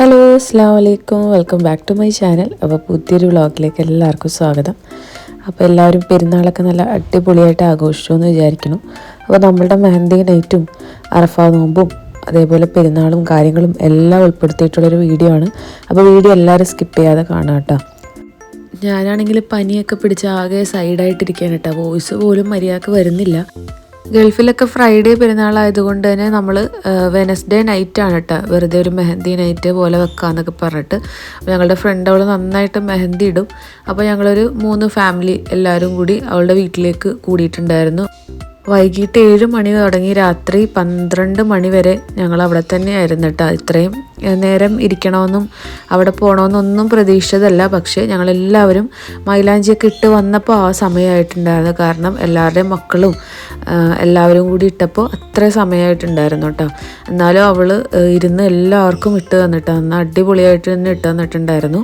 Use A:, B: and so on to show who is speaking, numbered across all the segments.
A: Hello അസ്സലാമു അലൈക്കും, welcome back to my channel. അപ്പോൾ പുതിയൊരു വ്ളോഗിലേക്ക് എല്ലാവർക്കും സ്വാഗതം. അപ്പോൾ എല്ലാവരും പെരുന്നാളൊക്കെ നല്ല അടിപൊളിയായിട്ട് ആഘോഷിച്ചു എന്ന് വിചാരിക്കുന്നു. അപ്പോൾ നമ്മളുടെ മെഹന്തി നൈറ്റും അറഫ നോമ്പും അതേപോലെ പെരുന്നാളും കാര്യങ്ങളും എല്ലാം ഉൾപ്പെടുത്തിയിട്ടുള്ളൊരു വീഡിയോ ആണ്. അപ്പോൾ വീഡിയോ എല്ലാവരും സ്കിപ്പ് ചെയ്യാതെ കാണാം കേട്ടോ. ഞാനാണെങ്കിൽ പനിയൊക്കെ പിടിച്ച് ആകെ സൈഡായിട്ടിരിക്കുകയാണ് കേട്ടോ. വോയിസ് പോലും മര്യാദക്ക് വരുന്നില്ല. ഗൾഫിലൊക്കെ ഫ്രൈഡേ പെരുന്നാളായതുകൊണ്ട് തന്നെ നമ്മൾ വെനസ്ഡേ നൈറ്റാണ് കേട്ടോ വെറുതെ ഒരു മെഹന്തി നൈറ്റ് പോലെ വെക്കാമെന്നൊക്കെ പറഞ്ഞിട്ട്. അപ്പോൾ ഞങ്ങളുടെ ഫ്രണ്ട് അവൾ നന്നായിട്ട് മെഹന്തി ഇടും. അപ്പോൾ ഞങ്ങളൊരു 3 ഫാമിലി എല്ലാവരും കൂടി അവളുടെ വീട്ടിലേക്ക് കൂടിയിട്ടുണ്ടായിരുന്നു. വൈകിട്ട് 7 മണി തുടങ്ങി രാത്രി 12 മണി വരെ ഞങ്ങൾ അവിടെ തന്നെയായിരുന്നു കേട്ടോ. ഇത്രയും നേരം ഇരിക്കണമെന്നും അവിടെ പോകണമെന്നൊന്നും പ്രതീക്ഷിച്ചതല്ല. പക്ഷേ ഞങ്ങളെല്ലാവരും മൈലാഞ്ചിയൊക്കെ ഇട്ട് വന്നപ്പോൾ ആ സമയമായിട്ടുണ്ടായിരുന്നു. കാരണം എല്ലാവരുടെയും മക്കളും എല്ലാവരും കൂടി ഇട്ടപ്പോൾ അത്ര സമയമായിട്ടുണ്ടായിരുന്നു കേട്ടോ. എന്നാലും അവൾ ഇരുന്ന് എല്ലാവർക്കും ഇട്ട് തന്നിട്ട് അന്ന് അടിപൊളിയായിട്ട് തന്നെ ഇട്ട് തന്നിട്ടുണ്ടായിരുന്നു.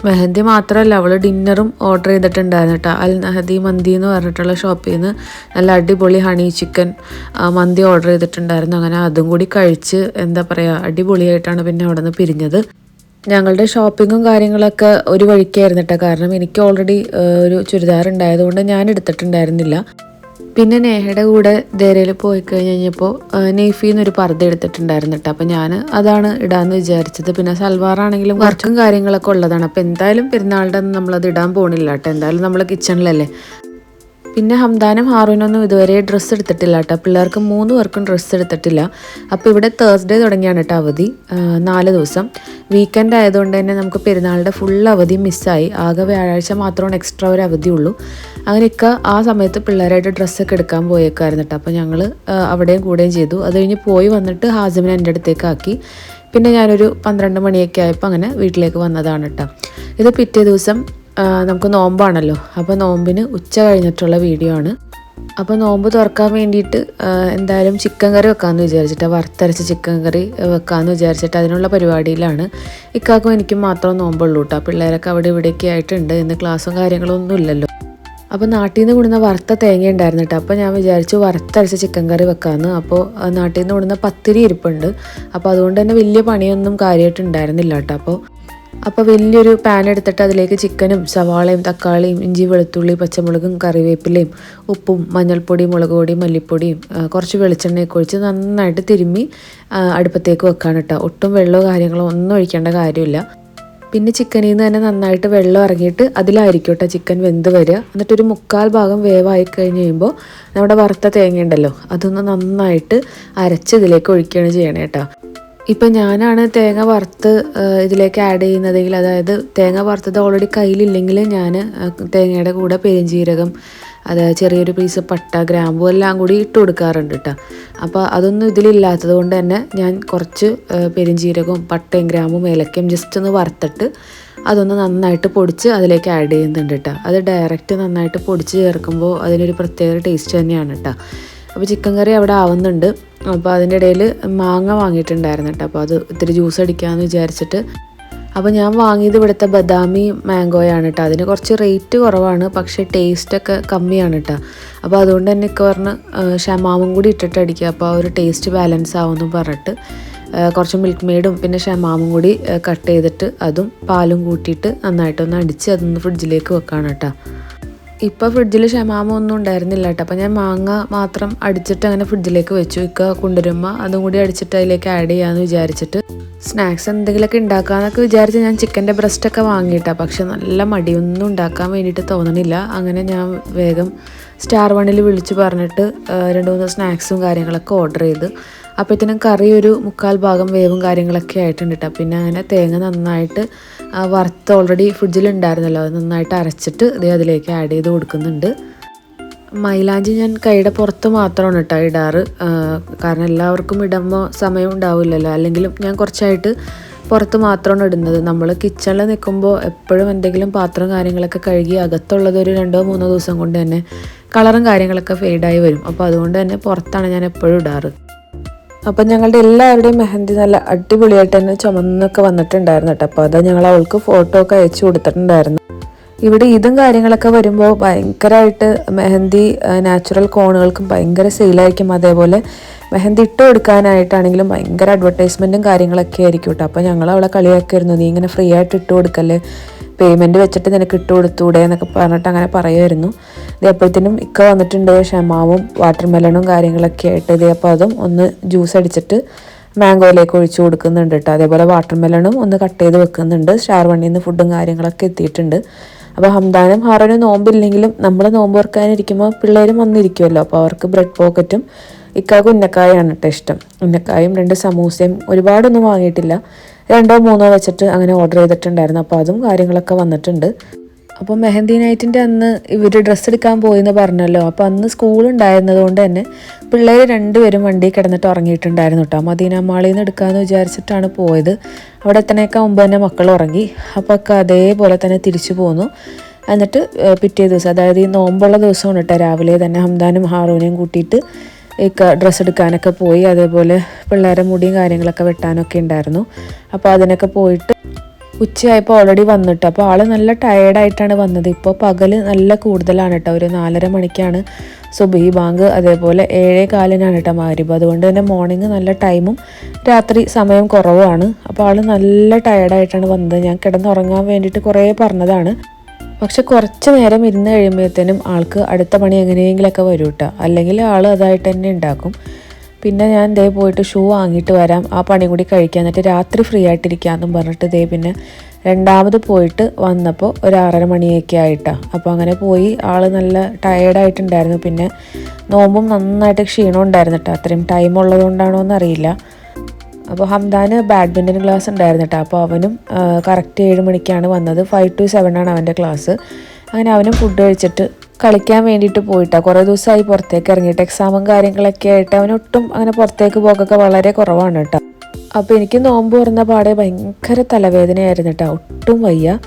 A: മെഹന്തി മാത്രമല്ല, അവൾ ഡിന്നറും ഓർഡർ ചെയ്തിട്ടുണ്ടായിരുന്നു കേട്ടോ. അൽ നഹദി മന്തി എന്ന് പറഞ്ഞിട്ടുള്ള ഷോപ്പിൽ നിന്ന് നല്ല അടിപൊളി ഹണി ചിക്കൻ മന്തി ഓർഡർ ചെയ്തിട്ടുണ്ടായിരുന്നു. അങ്ങനെ അതും കൂടി കഴിച്ച് എന്താ പറയുക അടിപൊളിയായിട്ടാണ് പിന്നെ അവിടെ നിന്ന് പിരിഞ്ഞത്. ഞങ്ങളുടെ ഷോപ്പിങ്ങും കാര്യങ്ങളൊക്കെ ഒരു വഴിക്കായിരുന്നു കേട്ടോ. കാരണം എനിക്ക് ഓൾറെഡി ഒരു ചുരിദാർ ഉണ്ടായതുകൊണ്ട് ഞാൻ എടുത്തിട്ടുണ്ടായിരുന്നില്ല. പിന്നെ നേഹയുടെ കൂടെ ദേരയിൽ പോയി കഴിഞ്ഞപ്പോൾ നെയ്ഫിന്നൊരു പർദ്ദ എടുത്തിട്ടുണ്ടായിരുന്നു കേട്ടോ. അപ്പോൾ ഞാൻ അതാണ് ഇടാമെന്ന് വിചാരിച്ചത്. പിന്നെ സൽവാറാണെങ്കിലും വർക്കും കാര്യങ്ങളൊക്കെ ഉള്ളതാണ്. അപ്പോൾ എന്തായാലും പെരുന്നാളുടെ അന്ന് നമ്മളത് ഇടാൻ പോകണില്ല കേട്ടോ. എന്തായാലും നമ്മൾ കിച്ചണിലല്ലേ. പിന്നെ ഹംദാനും ഹാറൂനൊന്നും ഇതുവരെ ഡ്രസ്സ് എടുത്തിട്ടില്ല കേട്ടോ. പിള്ളേർക്ക് 3 പേർക്കും ഡ്രസ്സ് എടുത്തിട്ടില്ല. അപ്പോൾ ഇവിടെ തേഴ്സ്ഡേ തുടങ്ങിയാണ് കേട്ടോ അവധി, 4 ദിവസം. വീക്കെൻഡ് ആയതുകൊണ്ട് തന്നെ നമുക്ക് പെരുന്നാളുടെ ഫുൾ അവധി മിസ്സായി. ആകെ വ്യാഴാഴ്ച മാത്രമാണ് എക്സ്ട്രാ ഒരു അവധിയുള്ളൂ. അങ്ങനെയൊക്കെ ആ സമയത്ത് പിള്ളേരായിട്ട് ഡ്രസ്സൊക്കെ എടുക്കാൻ പോയേക്കായിരുന്നു കേട്ടോ. അപ്പോൾ ഞങ്ങൾ അവിടെയും കൂടുകയും ചെയ്തു. അത് കഴിഞ്ഞ് പോയി വന്നിട്ട് ഹാസിമിനെ എൻ്റെ അടുത്തേക്ക് ആക്കി. പിന്നെ ഞാനൊരു 12 മണിയൊക്കെ ആയപ്പോൾ അങ്ങനെ വീട്ടിലേക്ക് വന്നതാണ് കേട്ടോ. ഇത് പിറ്റേ ദിവസം നമുക്ക് നോമ്പാണല്ലോ. അപ്പോൾ നോമ്പിന് ഉച്ച കഴിഞ്ഞിട്ടുള്ള വീഡിയോ ആണ്. അപ്പോൾ നോമ്പ് തുറക്കാൻ വേണ്ടിയിട്ട് എന്തായാലും ചിക്കൻ കറി വെക്കാമെന്ന് വിചാരിച്ചിട്ട്, വറുത്തരച്ച് ചിക്കൻ കറി വെക്കാമെന്ന് വിചാരിച്ചിട്ട് അതിനുള്ള പരിപാടിയിലാണ്. ഇക്കാക്കും എനിക്കും മാത്രം നോമ്പുള്ളൂ കേട്ടോ. പിള്ളേരൊക്കെ അവിടെ ഇവിടെയൊക്കെ ആയിട്ടുണ്ട്. ഇന്ന് ക്ലാസ്സും കാര്യങ്ങളൊന്നും ഇല്ലല്ലോ. അപ്പോൾ നാട്ടിൽ നിന്ന് കൊണ്ടുവന്ന വറുത്ത തേങ്ങ ഉണ്ടായിരുന്നു കേട്ടോ. അപ്പോൾ ഞാൻ വിചാരിച്ചു വറുത്തരച്ച ചിക്കൻ കറി വെക്കാമെന്ന്. അപ്പോൾ നാട്ടിൽ നിന്ന് കൊണ്ടുവന്ന പത്തിരി ഇരിപ്പുണ്ട്. അപ്പോൾ അതുകൊണ്ട് തന്നെ വലിയ പണിയൊന്നും കാര്യമായിട്ട് ഉണ്ടായിരുന്നില്ല കേട്ടോ. അപ്പോൾ വലിയൊരു പാൻ എടുത്തിട്ട് അതിലേക്ക് ചിക്കനും സവാളയും തക്കാളിയും ഇഞ്ചി വെളുത്തുള്ളി പച്ചമുളകും കറിവേപ്പിലയും ഉപ്പും മഞ്ഞൾപ്പൊടിയും മുളക് പൊടിയും മല്ലിപ്പൊടിയും കുറച്ച് വെളിച്ചെണ്ണയൊക്കെ ഒഴിച്ച് നന്നായിട്ട് തിരുമ്മി അടുപ്പത്തേക്ക് വെക്കാൻ കേട്ടോ. ഒട്ടും വെള്ളമോ കാര്യങ്ങളോ ഒന്നും ഒഴിക്കേണ്ട കാര്യമില്ല. പിന്നെ ചിക്കനിൽ നിന്ന് തന്നെ നന്നായിട്ട് വെള്ളം ഇറങ്ങിയിട്ട് അതിലായിരിക്കും കേട്ടോ ചിക്കൻ വെന്ത് വരിക. എന്നിട്ടൊരു 1/4 ഭാഗം വേവായി കഴിഞ്ഞ് കഴിയുമ്പോൾ നമ്മുടെ വറുത്ത തേങ്ങ ഉണ്ടല്ലോ അതൊന്ന് നന്നായിട്ട് അരച്ച് ഇതിലേക്ക് ഒഴിക്കുകയാണ് ചെയ്യണേ കേട്ടോ. ഇപ്പം ഞാനാണ് തേങ്ങ വറുത്ത് ഇതിലേക്ക് ആഡ് ചെയ്യുന്നതെങ്കിൽ, അതായത് തേങ്ങ വറുത്തത് ഓൾറെഡി കയ്യിലില്ലെങ്കിൽ ഞാൻ തേങ്ങയുടെ കൂടെ പെരുംജീരകം, അതായത് ചെറിയൊരു പീസ് പട്ട ഗ്രാമ്പു എല്ലാം കൂടി ഇട്ട് കൊടുക്കാറുണ്ട് കേട്ടോ. അപ്പോൾ അതൊന്നും ഇതിലില്ലാത്തത് കൊണ്ട് തന്നെ ഞാൻ കുറച്ച് പെരുംജീരകവും പട്ടയും ഗ്രാമ്പും ഏലക്കയും ജസ്റ്റ് ഒന്ന് വറുത്തിട്ട് അതൊന്ന് നന്നായിട്ട് പൊടിച്ച് അതിലേക്ക് ആഡ് ചെയ്യുന്നുണ്ട് കേട്ടോ. അത് ഡയറക്റ്റ് നന്നായിട്ട് പൊടിച്ച് ചേർക്കുമ്പോൾ അതിനൊരു പ്രത്യേക ടേസ്റ്റ് തന്നെയാണ് കേട്ടോ. അപ്പോൾ ചിക്കൻ കറി അവിടെ ആവുന്നുണ്ട്. അപ്പോൾ അതിൻ്റെ ഇടയിൽ മാങ്ങ വാങ്ങിയിട്ടുണ്ടായിരുന്നു കേട്ടോ. അപ്പോൾ അത് ഇത്തിരി ജ്യൂസ് അടിക്കാമെന്ന് വിചാരിച്ചിട്ട്. അപ്പോൾ ഞാൻ വാങ്ങിയത് ഇവിടുത്തെ ബദാമി മാംഗോയാണ് കേട്ടോ. അതിന് കുറച്ച് റേറ്റ് കുറവാണ്, പക്ഷേ ടേസ്റ്റൊക്കെ കമ്മിയാണ് കേട്ടോ. അപ്പോൾ അതുകൊണ്ട് തന്നെ ഒക്കെ പറഞ്ഞ് ഷമാമും കൂടി ഇട്ടിട്ട് അടിക്കുക. അപ്പോൾ ആ ഒരു ടേസ്റ്റ് ബാലൻസ് ആവുമെന്നും പറഞ്ഞിട്ട് കുറച്ച് മിൽക്ക് മെയ്ഡും പിന്നെ ഷമാമും കൂടി കട്ട് ചെയ്തിട്ട് അതും പാലും കൂട്ടിയിട്ട് നന്നായിട്ടൊന്ന് അടിച്ച് അതൊന്ന് ഫ്രിഡ്ജിലേക്ക് വെക്കാണ് കേട്ടോ. ഇപ്പോൾ ഫ്രിഡ്ജിൽ ഷമാമൊന്നും ഉണ്ടായിരുന്നില്ല കേട്ടോ. അപ്പോൾ ഞാൻ മാങ്ങ മാത്രം അടിച്ചിട്ട് അങ്ങനെ ഫ്രിഡ്ജിലേക്ക് വെച്ചു. ഇക്ക കൊണ്ടുവരുമ്പോൾ അതും കൂടി അടിച്ചിട്ട് അതിലേക്ക് ആഡ് ചെയ്യാമെന്ന് വിചാരിച്ചിട്ട് സ്നാക്സ് എന്തെങ്കിലുമൊക്കെ ഉണ്ടാക്കാമെന്നൊക്കെ വിചാരിച്ച് ഞാൻ ചിക്കൻ്റെ ബ്രസ്റ്റൊക്കെ വാങ്ങിയിട്ടാണ്. പക്ഷെ നല്ല മടിയൊന്നും ഉണ്ടാക്കാൻ വേണ്ടിയിട്ട് തോന്നണില്ല. അങ്ങനെ ഞാൻ വേഗം സ്റ്റാർ വണ്ണിൽ വിളിച്ച് പറഞ്ഞിട്ട് 2-3 സ്നാക്സും കാര്യങ്ങളൊക്കെ ഓർഡർ ചെയ്ത്. അപ്പോഴത്തേനും കറി ഒരു 1/4 ഭാഗം വേവും കാര്യങ്ങളൊക്കെ ആയിട്ടുണ്ട് കേട്ടോ. പിന്നെ അങ്ങനെ തേങ്ങ നന്നായിട്ട് വറുത്ത് ഓൾറെഡി ഫ്രിഡ്ജിലുണ്ടായിരുന്നല്ലോ അത് നന്നായിട്ട് അരച്ചിട്ട് അതിലേക്ക് ആഡ് ചെയ്ത് കൊടുക്കുന്നുണ്ട്. മൈലാഞ്ചി ഞാൻ കൈയുടെ പുറത്ത് മാത്രമാണ് കേട്ടോ ഇടാറ്. കാരണം എല്ലാവർക്കും ഇടുമ്പോൾ സമയം ഉണ്ടാവില്ലല്ലോ. അല്ലെങ്കിലും ഞാൻ കുറച്ചായിട്ട് പുറത്ത് മാത്രമാണ് ഇടുന്നത്. നമ്മൾ കിച്ചണിൽ നിൽക്കുമ്പോൾ എപ്പോഴും എന്തെങ്കിലും പാത്രം കാര്യങ്ങളൊക്കെ കഴുകി അകത്തുള്ളത് ഒരു 2-3 ദിവസം കൊണ്ട് തന്നെ കളറും കാര്യങ്ങളൊക്കെ ഫെയ്ഡായി വരും. അപ്പോൾ അതുകൊണ്ട് തന്നെ പുറത്താണ് ഞാൻ എപ്പോഴും ഇടാറ്. അപ്പം ഞങ്ങളുടെ എല്ലാവരുടെയും മെഹന്തി നല്ല അടിപൊളിയായിട്ട് തന്നെ ചുമന്നൊക്കെ വന്നിട്ടുണ്ടായിരുന്നു കേട്ടോ. അപ്പോൾ അത് ഞങ്ങൾ അവൾക്ക് ഫോട്ടോ ഒക്കെ അയച്ചു കൊടുത്തിട്ടുണ്ടായിരുന്നു. ഇവിടെ ഇതും കാര്യങ്ങളൊക്കെ വരുമ്പോൾ ഭയങ്കരമായിട്ട് മെഹന്തി നാച്ചുറൽ കോണുകൾക്കും ഭയങ്കര സെയിലായിരിക്കും. അതേപോലെ മെഹന്തി ഇട്ട് കൊടുക്കാനായിട്ടാണെങ്കിലും ഭയങ്കര അഡ്വർടൈസ്മെൻറ്റും കാര്യങ്ങളൊക്കെ ആയിരിക്കും കേട്ടോ. അപ്പോൾ ഞങ്ങൾ അവളെ കളിയാക്കിയിരുന്നു, നീ ഇങ്ങനെ ഫ്രീ ആയിട്ട് ഇട്ട് കൊടുക്കല്ലേ, പേയ്മെൻറ്റ് വെച്ചിട്ട് നിനക്ക് ഇട്ട് കൊടുത്തൂടെ എന്നൊക്കെ പറഞ്ഞിട്ട് അങ്ങനെ പറയുമായിരുന്നു. ഇതേപ്പോഴത്തേനും ഇക്ക വന്നിട്ടുണ്ട്, ഷമാവും വാട്ടർ മെലണും കാര്യങ്ങളൊക്കെ ആയിട്ട്. ഇതേ അപ്പോൾ അതും ഒന്ന് ജ്യൂസ് അടിച്ചിട്ട് മാംഗോയിലേക്ക് ഒഴിച്ചു കൊടുക്കുന്നുണ്ട് കേട്ടോ. അതേപോലെ വാട്ടർ മെലണും ഒന്ന് കട്ട് ചെയ്ത് വെക്കുന്നുണ്ട്. ഷാർവണ്ണിൽ നിന്ന് ഫുഡും കാര്യങ്ങളൊക്കെ എത്തിയിട്ടുണ്ട്. അപ്പോൾ ഹംദാനും ഹാറനും നോമ്പില്ലെങ്കിലും നമ്മൾ നോമ്പ് തുറക്കാനിരിക്കുമ്പോൾ പിള്ളേരും വന്നിരിക്കുമല്ലോ. അപ്പോൾ അവർക്ക് ബ്രെഡ് പോക്കറ്റും ഇക്കാക്ക് ഉന്നക്കായാണ് കേട്ടോ ഇഷ്ടം. ഉന്നക്കായും 2 സമൂസയും ഒരുപാടൊന്നും വാങ്ങിയിട്ടില്ല, 2 or 3 വെച്ചിട്ട് അങ്ങനെ ഓർഡർ ചെയ്തിട്ടുണ്ടായിരുന്നു. അപ്പോൾ അതും കാര്യങ്ങളൊക്കെ വന്നിട്ടുണ്ട്. അപ്പോൾ മെഹന്തി നൈറ്റിൻ്റെ അന്ന് ഇവർ ഡ്രസ്സ് എടുക്കാൻ പോയെന്ന് പറഞ്ഞല്ലോ. അപ്പോൾ അന്ന് സ്കൂൾ ഉണ്ടായിരുന്നത് കൊണ്ട് തന്നെ പിള്ളേർ 2 പേരും വണ്ടിയിൽ കിടന്നിട്ട് ഉറങ്ങിയിട്ടുണ്ടായിരുന്നു കേട്ടോ. മദീന മാളിൽ നിന്ന് എടുക്കാമെന്ന് വിചാരിച്ചിട്ടാണ് പോയത്. അവിടെ എത്തണേക്കാൾ മുമ്പ് തന്നെ മക്കൾ ഉറങ്ങി. അപ്പോൾ ഒക്കെ അതേപോലെ തന്നെ തിരിച്ചു പോന്നു. എന്നിട്ട് പിറ്റേ ദിവസം, അതായത് ഈ നോമ്പുള്ള ദിവസമാണ് കേട്ടോ, രാവിലെ തന്നെ ഹംദാനും ഹാറൂനെയും കൂട്ടിയിട്ട് ഡ്രസ്സ് എടുക്കാനൊക്കെ പോയി. അതേപോലെ പിള്ളേരെ മുടിയും കാര്യങ്ങളൊക്കെ വെട്ടാനൊക്കെ ഉണ്ടായിരുന്നു. അപ്പോൾ അതിനൊക്കെ പോയിട്ട് ഉച്ചയായപ്പോൾ ഓൾറെഡി വന്നിട്ട്. അപ്പോൾ ആൾ നല്ല ടയേർഡായിട്ടാണ് വന്നത്. ഇപ്പോൾ പകൽ നല്ല കൂടുതലാണ് കേട്ടോ. ഒരു 4:30 മണിക്കാണ് സുബഹി ബാങ്ക്, അതേപോലെ 7:15 കേട്ടോ മഗ്‌രിബ്. അതുകൊണ്ട് തന്നെ മോർണിംഗ് നല്ല ടൈമും രാത്രി സമയം കുറവാണ്. അപ്പോൾ ആൾ നല്ല ടയേർഡായിട്ടാണ് വന്നത്. ഞാൻ കിടന്നുറങ്ങാൻ വേണ്ടിയിട്ട് കുറേ പറഞ്ഞതാണ്. പക്ഷെ കുറച്ച് നേരം ഇരുന്ന് കഴിയുമ്പോഴത്തേനും ആൾക്ക് അടുത്ത പണി എങ്ങനെയെങ്കിലുമൊക്കെ വരും കേട്ടോ. അല്ലെങ്കിൽ ആൾ അതായിട്ട് തന്നെ ഉണ്ടാക്കും. പിന്നെ ഞാൻ ദേ പോയിട്ട് ഷൂ വാങ്ങിയിട്ട് വരാം, ആ പണി കൂടി കഴിക്കാൻ, എന്നിട്ട് രാത്രി ഫ്രീ ആയിട്ടിരിക്കാമെന്നും പറഞ്ഞിട്ട് ദേ പിന്നെ രണ്ടാമത് പോയിട്ട് വന്നപ്പോൾ ഒരു 6:30 മണിയൊക്കെ ആയിട്ടാണ്. അപ്പോൾ അങ്ങനെ പോയി. ആൾ നല്ല ടയേർഡായിട്ടുണ്ടായിരുന്നു. പിന്നെ നോമ്പും നന്നായിട്ട് ക്ഷീണം ഉണ്ടായിരുന്നു കേട്ടോ. അത്രയും ടൈം ഉള്ളതുകൊണ്ടാണോ എന്നറിയില്ല. അപ്പോൾ ഹംദാന് ബാഡ്മിൻ്റൺ ക്ലാസ് ഉണ്ടായിരുന്നു കേട്ടോ. അപ്പോൾ അവനും കറക്റ്റ് 7 മണിക്കാണ് വന്നത്. 5 to 7 ആണ് അവൻ്റെ ക്ലാസ്. അങ്ങനെ അവനും ഫുഡ് കഴിച്ചിട്ട് കളിക്കാൻ വേണ്ടിയിട്ട് പോയിട്ടാണ്. കുറേ ദിവസമായി പുറത്തേക്ക് ഇറങ്ങിയിട്ട്, എക്സാമും കാര്യങ്ങളൊക്കെ ആയിട്ട് അവനൊട്ടും അങ്ങനെ പുറത്തേക്ക് പോകൊക്കെ വളരെ കുറവാണ് കേട്ടോ. അപ്പോൾ എനിക്ക് നോമ്പ് തുറന്ന പാടെ ഭയങ്കര തലവേദനയായിരുന്നു കേട്ടോ, ഒട്ടും വയ്യ.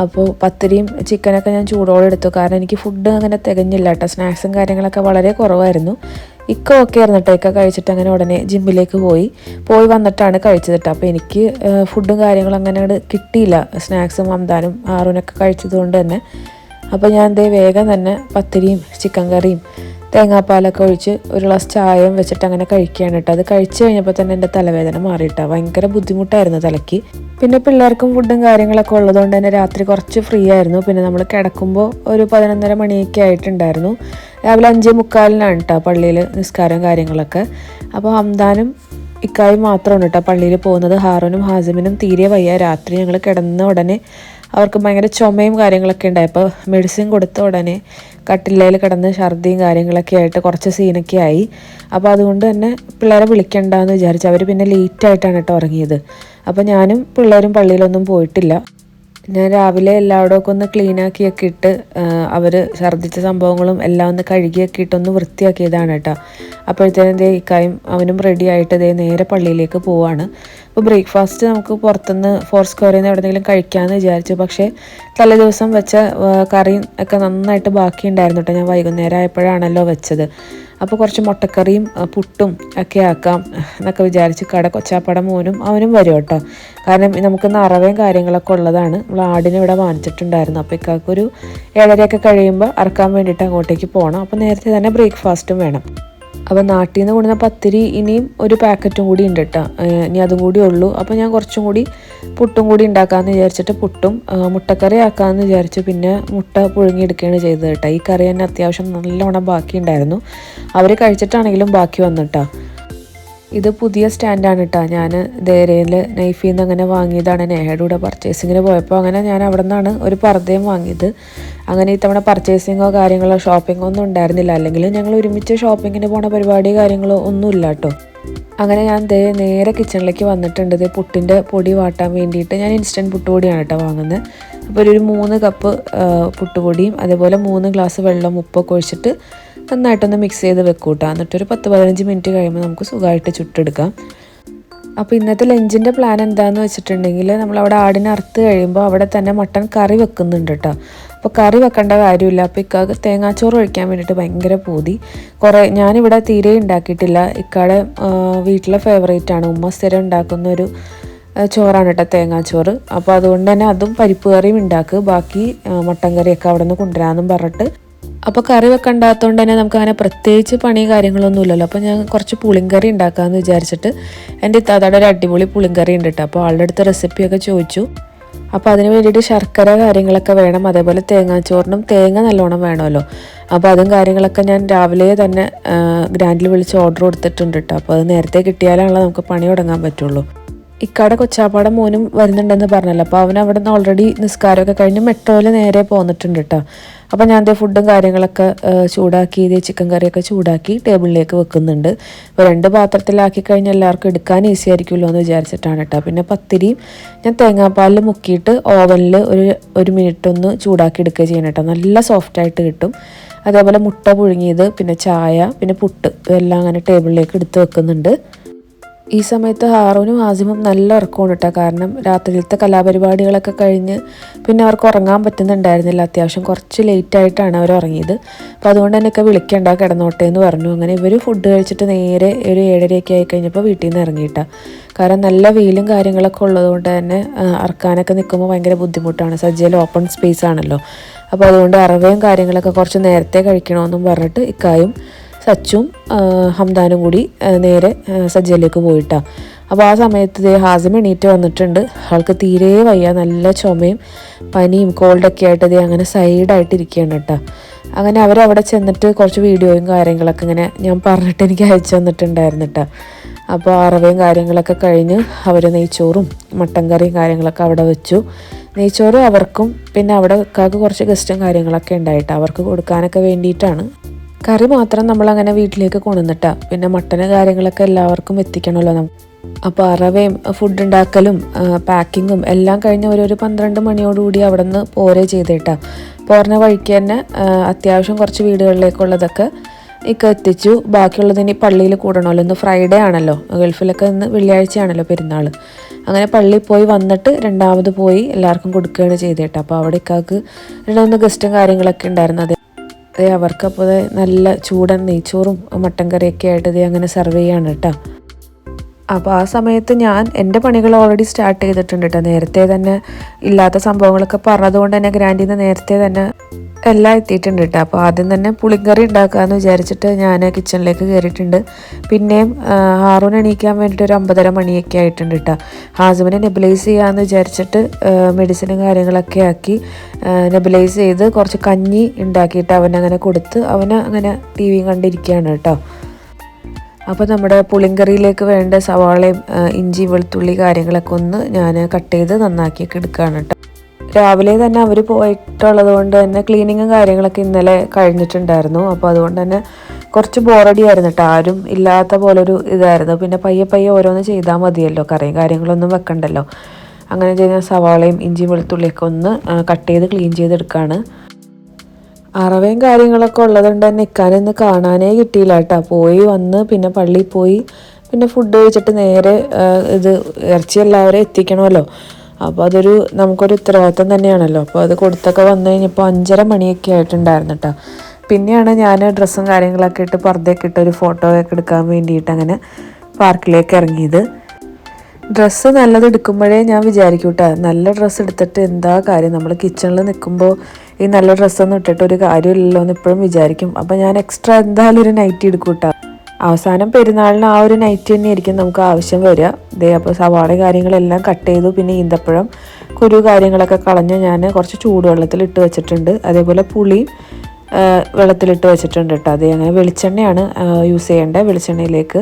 A: അപ്പോൾ പത്തിരിയും ചിക്കനൊക്കെ ഞാൻ ചൂടോടെ എടുത്തു, കാരണം എനിക്ക് ഫുഡ് അങ്ങനെ തികഞ്ഞില്ല കേട്ടോ. സ്നാക്സും കാര്യങ്ങളൊക്കെ വളരെ കുറവായിരുന്നു. ഇക്ക ഓക്കെ ആയിരുന്നു കേട്ടോ. ഇക്ക കഴിച്ചിട്ട് അങ്ങനെ ഉടനെ ജിമ്മിലേക്ക് പോയി വന്നിട്ടാണ് കഴിച്ചത് കേട്ടോ. അപ്പോൾ എനിക്ക് ഫുഡും കാര്യങ്ങളും അങ്ങനെ കിട്ടിയില്ല, സ്നാക്സും ഹംദാനും ആറൂനൊക്കെ കഴിച്ചത് കൊണ്ട് തന്നെ. അപ്പോൾ ഞാൻ വേഗം തന്നെ പത്തിരിയും ചിക്കൻ കറിയും തേങ്ങാപ്പാലൊക്കെ ഒഴിച്ച് ഒരു ഗ്ലാസ് ചായയും വെച്ചിട്ട് അങ്ങനെ കഴിക്കുകയാണ് കേട്ടോ. അത് കഴിച്ച് കഴിഞ്ഞപ്പോൾ തന്നെ എൻ്റെ തലവേദന മാറിയിട്ടാ. ഭയങ്കര ബുദ്ധിമുട്ടായിരുന്നു തലയ്ക്ക്. പിന്നെ പിള്ളേർക്കും ഫുഡും കാര്യങ്ങളൊക്കെ ഉള്ളതുകൊണ്ട് തന്നെ രാത്രി കുറച്ച് ഫ്രീ ആയിരുന്നു. പിന്നെ നമ്മൾ കിടക്കുമ്പോൾ ഒരു 11:30 മണിയൊക്കെ ആയിട്ടുണ്ടായിരുന്നു. രാവിലെ 5:45 കേട്ടോ പള്ളിയിൽ നിസ്കാരം കാര്യങ്ങളൊക്കെ. അപ്പോൾ ഹംദാനും ഇക്കായും മാത്രമാണ് കേട്ടോ പള്ളിയിൽ പോകുന്നത്. ഹാറൂനും ഹാസിമിനും തീരെ വയ്യ. രാത്രി ഞങ്ങൾ കിടന്ന ഉടനെ അവർക്ക് ഭയങ്കര ചുമയും കാര്യങ്ങളൊക്കെ ഉണ്ടായി. അപ്പോൾ മെഡിസിൻ കൊടുത്ത ഉടനെ കട്ടിലയിൽ കിടന്ന് ഛർദിയും കാര്യങ്ങളൊക്കെ ആയിട്ട് കുറച്ച് സീനൊക്കെ ആയി. അപ്പോൾ അതുകൊണ്ട് തന്നെ പിള്ളേരെ വിളിക്കണ്ടെന്ന് വിചാരിച്ചു. അവർ പിന്നെ ലേറ്റായിട്ടാണ് കേട്ടോ ഉറങ്ങിയത്. അപ്പോൾ ഞാനും പിള്ളേരും പള്ളിയിലൊന്നും പോയിട്ടില്ല. ഞാൻ രാവിലെ എല്ലായിടമൊക്കെ ഒന്ന് ക്ലീനാക്കിയൊക്കെ ഇട്ട് അവർ ഛർദ്ദിച്ച സംഭവങ്ങളും എല്ലാം ഒന്ന് കഴുകിയൊക്കെ ഇട്ടൊന്ന് വൃത്തിയാക്കിയതാണ് കേട്ടോ. അപ്പോഴത്തേനും ഇക്കായും അവനും റെഡി ആയിട്ട് നേരെ പള്ളിയിലേക്ക് പോവാണ്. അപ്പോൾ ബ്രേക്ക്ഫാസ്റ്റ് നമുക്ക് പുറത്തുനിന്ന് 4 സ്ക്വയറിൽ നിന്ന് എവിടെയെങ്കിലും കഴിക്കാമെന്ന് വിചാരിച്ചു. പക്ഷേ തലേ ദിവസം വെച്ച കറിയും ഒക്കെ നന്നായിട്ട് ബാക്കിയുണ്ടായിരുന്നു കേട്ടോ. ഞാൻ വൈകുന്നേരം ആയപ്പോഴാണല്ലോ വെച്ചത്. അപ്പോൾ കുറച്ച് മുട്ടക്കറിയും പുട്ടും ഒക്കെ ആക്കാം എന്നൊക്കെ വിചാരിച്ച് കൊച്ചാപ്പട മോനും അവനും വരും കേട്ടോ. കാരണം നമുക്ക് നിറവേയും കാര്യങ്ങളൊക്കെ ഉള്ളതാണ്. നമ്മൾ ആടിനെ ഇവിടെ വാങ്ങിച്ചിട്ടുണ്ടായിരുന്നു. അപ്പോൾ ഇക്കാക്കൊരു 7:30 കഴിയുമ്പോൾ അറക്കാൻ വേണ്ടിയിട്ട് അങ്ങോട്ടേക്ക് പോകണം. അപ്പോൾ നേരത്തെ തന്നെ ബ്രേക്ക്ഫാസ്റ്റും വേണം. അപ്പോൾ നാട്ടിൽ നിന്ന് കൊണ്ടുവന്ന പത്തിരി ഇനിയും ഒരു പാക്കറ്റും കൂടി ഉണ്ട് കേട്ടോ. ഇനി അതും കൂടി ഉള്ളൂ. അപ്പോൾ ഞാൻ കുറച്ചും കൂടി പുട്ടും കൂടി ഉണ്ടാക്കാമെന്ന് വിചാരിച്ചിട്ട് പുട്ടും മുട്ടക്കറി ആക്കാമെന്ന് വിചാരിച്ചു. പിന്നെ മുട്ട പുഴുങ്ങിയെടുക്കുകയാണ് ചെയ്തത് കേട്ടോ. ഈ കറി തന്നെ അത്യാവശ്യം നല്ലോണം ബാക്കി ഉണ്ടായിരുന്നു. അവർ കഴിച്ചിട്ടാണെങ്കിലും ബാക്കി വന്നിട്ടോ. ഇത് പുതിയ സ്റ്റാൻഡാണ് കേട്ടോ. ഞാൻ ദേരയിൽ നൈഫിൽ നിന്ന് അങ്ങനെ വാങ്ങിയതാണ്. നേഹയുടെ കൂടെ പർച്ചേസിങ്ങിന് പോയപ്പോൾ അങ്ങനെ ഞാൻ അവിടെ നിന്നാണ് ഒരു പർദ്ദയും വാങ്ങിയത്. അങ്ങനെ ഇത്തവണ പർച്ചേസിങ്ങോ കാര്യങ്ങളോ ഷോപ്പിങ്ങോ ഒന്നും ഉണ്ടായിരുന്നില്ല. അല്ലെങ്കിൽ ഞങ്ങൾ ഒരുമിച്ച് ഷോപ്പിങ്ങിന് പോണ പരിപാടി കാര്യങ്ങളോ ഒന്നുമില്ല കേട്ടോ. അങ്ങനെ ഞാൻ നേരെ കിച്ചണിലേക്ക് വന്നിട്ടുണ്ട്. പുട്ടിൻ്റെ പൊടി വാട്ടാൻ വേണ്ടിയിട്ട് ഞാൻ ഇൻസ്റ്റൻറ്റ് പുട്ടുപൊടിയാണ് കേട്ടോ വാങ്ങുന്നത്. അപ്പോൾ ഒരു 3 കപ്പ് പുട്ടുപൊടിയും അതേപോലെ 3 ഗ്ലാസ് വെള്ളം ഉപ്പൊക്കെ ഒഴിച്ചിട്ട് നന്നായിട്ടൊന്ന് മിക്സ് ചെയ്ത് വെക്കും കേട്ടോ. എന്നിട്ടൊരു 10-15 മിനിറ്റ് കഴിയുമ്പോൾ നമുക്ക് സുഖമായിട്ട് ചുട്ടെടുക്കാം. അപ്പോൾ ഇന്നത്തെ ലഞ്ചിൻ്റെ പ്ലാൻ എന്താണെന്ന് വെച്ചിട്ടുണ്ടെങ്കിൽ നമ്മളവിടെ ആടിനെ അറുത്ത് കഴിയുമ്പോൾ അവിടെ തന്നെ മട്ടൻ കറി വെക്കുന്നുണ്ട് കേട്ടോ. അപ്പോൾ കറി വെക്കേണ്ട കാര്യമില്ല. അപ്പോൾ ഇക്കാക്ക് തേങ്ങാച്ചോറ് ഒഴിക്കാൻ വേണ്ടിയിട്ട് ഭയങ്കര പൂതി. ഞാനിവിടെ തീരെ ഉണ്ടാക്കിയിട്ടില്ല. ഇക്കാടെ വീട്ടിലെ ഫേവറേറ്റ് ആണ്. ഉമ്മ സ്ഥിരം ഉണ്ടാക്കുന്നൊരു ചോറാണ് കേട്ടോ, തേങ്ങാച്ചോറ്. അപ്പോൾ അതുകൊണ്ട് തന്നെ അതും പരിപ്പ് കറിയും ഉണ്ടാക്കുക, ബാക്കി മട്ടൻ കറിയൊക്കെ അവിടെ നിന്ന് കൊണ്ടുവരാമെന്നും പറഞ്ഞിട്ട്. അപ്പോൾ കറി വെക്കണ്ടാത്തതുകൊണ്ട് തന്നെ നമുക്ക് അങ്ങനെ പ്രത്യേകിച്ച് പണി കാര്യങ്ങളൊന്നും ഇല്ലല്ലോ. അപ്പോൾ ഞാൻ കുറച്ച് പുളിങ്കറി ഉണ്ടാക്കാമെന്ന് വിചാരിച്ചിട്ട് എൻ്റെ ഇത്താത്തയുടെ ഒരു അടിപൊളി പുളിങ്കറി ഉണ്ട് കേട്ടോ. അപ്പോൾ ആളുടെ അടുത്ത് റെസിപ്പിയൊക്കെ ചോദിച്ചു. അപ്പോൾ അതിന് വേണ്ടിയിട്ട് ശർക്കര കാര്യങ്ങളൊക്കെ വേണം, അതേപോലെ തേങ്ങാച്ചോറിനും തേങ്ങ നല്ലോണം വേണമല്ലോ. അപ്പോൾ അതും കാര്യങ്ങളൊക്കെ ഞാൻ രാവിലെ തന്നെ ഗ്രാൻഡിൽ വിളിച്ച് ഓർഡർ കൊടുത്തിട്ടുണ്ട് കേട്ടോ. അപ്പോൾ അത് നേരത്തെ കിട്ടിയാലാണല്ലോ നമുക്ക് പണി തുടങ്ങാൻ പറ്റുള്ളൂ. ഇക്കാടെ കൊച്ചാപ്പാടെ മോനും വരുന്നുണ്ടെന്ന് പറഞ്ഞല്ലോ. അപ്പോൾ അവൻ അവിടെ നിന്ന് ഓൾറെഡി നിസ്കാരമൊക്കെ കഴിഞ്ഞ് മെട്രോയിൽ നേരെ പോന്നിട്ടുണ്ട് കേട്ടോ. അപ്പോൾ ഞാൻ ഫുഡും കാര്യങ്ങളൊക്കെ ചൂടാക്കി ചിക്കൻ കറിയൊക്കെ ചൂടാക്കി ടേബിളിലേക്ക് വെക്കുന്നുണ്ട്. അപ്പോൾ 2 പാത്രത്തിലാക്കി കഴിഞ്ഞാൽ എല്ലാവർക്കും എടുക്കാൻ ഈസി ആയിരിക്കുമല്ലോ എന്ന് വിചാരിച്ചിട്ടാണ് കേട്ടോ. പിന്നെ പത്തിരിയും ഞാൻ തേങ്ങാപ്പാലിൽ മുക്കിയിട്ട് ഓവനിൽ ഒരു മിനിറ്റ് ഒന്ന് ചൂടാക്കി എടുക്കുക ചെയ്യണം കേട്ടോ. നല്ല സോഫ്റ്റായിട്ട് കിട്ടും. അതേപോലെ മുട്ട പുഴുങ്ങിയത്, പിന്നെ ചായ, പിന്നെ പുട്ട്, ഇതെല്ലാം അങ്ങനെ ടേബിളിലേക്ക് എടുത്ത് വെക്കുന്നുണ്ട്. ഈ സമയത്ത് ഹാറൂനും ഹാസിമും നല്ല ഉറക്കമാണ് കേട്ടോ. കാരണം രാത്രിയിലത്തെ കലാപരിപാടികളൊക്കെ കഴിഞ്ഞ് പിന്നെ അവർക്ക് ഉറങ്ങാൻ പറ്റുന്നുണ്ടായിരുന്നില്ല. അത്യാവശ്യം കുറച്ച് ലേറ്റായിട്ടാണ് അവർ ഉറങ്ങിയത്. അപ്പോൾ അതുകൊണ്ട് തന്നെയൊക്കെ വിളിക്കണ്ട, കിടന്നോട്ടെ എന്ന് പറഞ്ഞു. അങ്ങനെ ഇവർ ഫുഡ് കഴിച്ചിട്ട് നേരെ ഒരു 7:30 ആയി കഴിഞ്ഞപ്പോൾ വീട്ടിൽ നിന്ന് ഇറങ്ങിയിട്ടാ. കാരണം നല്ല വെയിലും കാര്യങ്ങളൊക്കെ ഉള്ളതുകൊണ്ട് തന്നെ അറക്കാനൊക്കെ നിൽക്കുമ്പോൾ ഭയങ്കര ബുദ്ധിമുട്ടാണ്. സജ്ജയിൽ ഓപ്പൺ സ്പേസ് ആണല്ലോ. അപ്പോൾ അതുകൊണ്ട് അറവയും കാര്യങ്ങളൊക്കെ കുറച്ച് നേരത്തെ കഴിക്കണമെന്നും പറഞ്ഞിട്ട് ഇക്കായും സച്ചും ഹംദാനും കൂടി നേരെ സജ്ജയിലേക്ക് പോയിട്ടാണ്. അപ്പോൾ ആ സമയത്ത് ഹാസിം എണീറ്റ് വന്നിട്ടുണ്ട്. ആൾക്ക് തീരെ വയ്യ, നല്ല ചുമയും പനിയും കോൾഡൊക്കെ ആയിട്ട് അങ്ങനെ സൈഡായിട്ട് ഇരിക്കുകയാണ് കേട്ടോ. അങ്ങനെ അവരവിടെ ചെന്നിട്ട് കുറച്ച് വീഡിയോയും കാര്യങ്ങളൊക്കെ ഇങ്ങനെ ഞാൻ പറഞ്ഞിട്ട് എനിക്ക് അയച്ചു തന്നിട്ടുണ്ടായിരുന്നു കേട്ടോ. അപ്പോൾ അറവയും കാര്യങ്ങളൊക്കെ കഴിഞ്ഞ് അവർ നെയ്ച്ചോറും മട്ടൻ കറിയും കാര്യങ്ങളൊക്കെ അവിടെ വെച്ചു. നെയ്ച്ചോറ് അവർക്കും പിന്നെ അവിടെ വെക്കാക്ക് കുറച്ച് ഗസ്റ്റും കാര്യങ്ങളൊക്കെ ഉണ്ടായിട്ട് അവർക്ക് കൊടുക്കാനൊക്കെ വേണ്ടിയിട്ടാണ്. കറി മാത്രം നമ്മളങ്ങനെ വീട്ടിലേക്ക് കൊണ്ടുവന്നിട്ടാ. പിന്നെ മട്ടന് കാര്യങ്ങളൊക്കെ എല്ലാവർക്കും എത്തിക്കണമല്ലോ നമുക്ക്. അപ്പോൾ അറവയും ഫുഡ് ഉണ്ടാക്കലും പാക്കിങ്ങും എല്ലാം കഴിഞ്ഞ് ഒരു 12 മണിയോടുകൂടി അവിടെ നിന്ന് പോരേ ചെയ്തേട്ടാ. പോരുന്ന വഴിക്ക് തന്നെ അത്യാവശ്യം കുറച്ച് വീടുകളിലേക്കുള്ളതൊക്കെ എത്തിച്ചു. ബാക്കിയുള്ളതിന് പള്ളിയിൽ കൂടണമല്ലോ. ഇന്ന് ഫ്രൈഡേ ആണല്ലോ, ഗൾഫിലൊക്കെ ഇന്ന് വെള്ളിയാഴ്ചയാണല്ലോ പെരുന്നാൾ. അങ്ങനെ പള്ളിയിൽ പോയി വന്നിട്ട് രണ്ടാമത് പോയി എല്ലാവർക്കും കൊടുക്കുകയാണ് ചെയ്തേട്ടാ. അപ്പോൾ അവിടെ ഇക്കാക്ക് 2 ഗസ്റ്റും കാര്യങ്ങളൊക്കെ ഉണ്ടായിരുന്നു. അവർക്കപ്പോൾ നല്ല ചൂടൻ നെയ്ച്ചോറും മട്ടൻ കറിയൊക്കെ ആയിട്ട് അങ്ങനെ സെർവ് ചെയ്യാണ് കേട്ടോ. അപ്പോൾ ആ സമയത്ത് ഞാൻ എൻ്റെ പണികൾ ഓൾറെഡി സ്റ്റാർട്ട് ചെയ്തിട്ടുണ്ട് കേട്ടോ. നേരത്തെ തന്നെ ഇല്ലാത്ത സംഭവങ്ങളൊക്കെ പറഞ്ഞതുകൊണ്ട് തന്നെ ഗ്രാൻഡിൽ നിന്ന് നേരത്തെ തന്നെ എല്ലാം എത്തിയിട്ടുണ്ട് കേട്ടോ. അപ്പോൾ ആദ്യം തന്നെ പുളിങ്കറി ഉണ്ടാക്കാമെന്ന് വിചാരിച്ചിട്ട് ഞാൻ കിച്ചണിലേക്ക് കയറിയിട്ടുണ്ട്. പിന്നെയും ഹാറൂൻ എണീക്കാൻ വേണ്ടിയിട്ട് ഒരു 9:30 മണിയൊക്കെ ആയിട്ടുണ്ട് കേട്ടോ. ഹാസിമിനെ നെബുലൈസ് ചെയ്യാമെന്ന് വിചാരിച്ചിട്ട് മെഡിസിനും കാര്യങ്ങളൊക്കെ ആക്കി നെബുലൈസ് ചെയ്ത് കുറച്ച് കഞ്ഞി ഉണ്ടാക്കിയിട്ട് അവനങ്ങനെ കൊടുത്ത് അവനെ TV കണ്ടിരിക്കുകയാണ് കേട്ടോ. അപ്പോൾ നമ്മുടെ പുളിങ്കറിയിലേക്ക് വേണ്ട സവാളയും ഇഞ്ചി വെളുത്തുള്ളി കാര്യങ്ങളൊക്കെ ഒന്ന് ഞാൻ കട്ട് ചെയ്ത് നന്നാക്കിയൊക്കെ എടുക്കുകയാണ് കേട്ടോ. രാവിലെ തന്നെ അവർ പോയിട്ടുള്ളത് കൊണ്ട് തന്നെ ക്ലീനിങ്ങും കാര്യങ്ങളൊക്കെ ഇന്നലെ കഴിഞ്ഞിട്ടുണ്ടായിരുന്നു. അപ്പോൾ അതുകൊണ്ട് തന്നെ കുറച്ച് ബോറടി ആയിരുന്നു കേട്ടോ. ആരും ഇല്ലാത്ത പോലൊരു ഇതായിരുന്നു. പിന്നെ പയ്യെ ഓരോന്ന് ചെയ്താൽ മതിയല്ലോ, കറിയും കാര്യങ്ങളൊന്നും വെക്കണ്ടല്ലോ. അങ്ങനെ ചെയ്യുന്ന സവാളയും ഇഞ്ചി വെളുത്തുള്ളിയൊക്കെ ഒന്ന് കട്ട് ചെയ്ത് ക്ലീൻ ചെയ്തെടുക്കുകയാണ്. അറവയും കാര്യങ്ങളൊക്കെ ഉള്ളതുകൊണ്ട് തന്നെ ഇക്കാനൊന്ന് കാണാനേ കിട്ടിയില്ല കേട്ടോ. പോയി വന്ന് പിന്നെ പള്ളിയിൽ പോയി പിന്നെ ഫുഡ് കഴിച്ചിട്ട് നേരെ ഇറച്ചി എല്ലാവരും എത്തിക്കണമല്ലോ. അപ്പോൾ നമുക്കൊരു ഉത്തരവാദിത്തം തന്നെയാണല്ലോ. അപ്പോൾ അത് കൊടുത്തൊക്കെ വന്നു കഴിഞ്ഞപ്പോൾ 5:30 മണിയൊക്കെ ആയിട്ടുണ്ടായിരുന്നു കേട്ടോ. പിന്നെയാണ് ഞാൻ ഡ്രസ്സും കാര്യങ്ങളൊക്കെ ഇട്ട് പർദ്ദയൊക്കെ ഇട്ട് ഒരു ഫോട്ടോ ഒക്കെ എടുക്കാൻ വേണ്ടിയിട്ട് അങ്ങനെ പാർക്കിലേക്ക് ഇറങ്ങിയത്. ഡ്രസ്സ് നല്ലത് എടുക്കുമ്പോഴേ ഞാൻ വിചാരിക്കും കേട്ടോ, നല്ല ഡ്രസ്സ് എടുത്തിട്ട് എന്താ കാര്യം, നമ്മൾ കിച്ചണിൽ നിൽക്കുമ്പോൾ ഈ നല്ല ഡ്രസ്സൊന്നും ഇട്ടിട്ട് ഒരു കാര്യമില്ലല്ലോ എന്ന് ഇപ്പോഴും വിചാരിക്കും. അപ്പോൾ ഞാൻ എക്സ്ട്രാ എന്തായാലും ഒരു നൈറ്റി എടുക്കും കേട്ടോ. അവസാനം പെരുന്നാളിന് ആ ഒരു നൈറ്റ് തന്നെയായിരിക്കും നമുക്ക് ആവശ്യം വരിക. അപ്പോൾ സവാള കാര്യങ്ങളെല്ലാം കട്ട് ചെയ്തു. പിന്നെ ഈന്തപ്പഴം കുരു കാര്യങ്ങളൊക്കെ കളഞ്ഞ് ഞാൻ കുറച്ച് ചൂടുവെള്ളത്തിലിട്ട് വെച്ചിട്ടുണ്ട്. അതേപോലെ പുളി വെള്ളത്തിലിട്ട് വെച്ചിട്ടുണ്ട് കേട്ടോ. അങ്ങനെ വെളിച്ചെണ്ണയാണ് യൂസ് ചെയ്യേണ്ടത്. വെളിച്ചെണ്ണയിലേക്ക്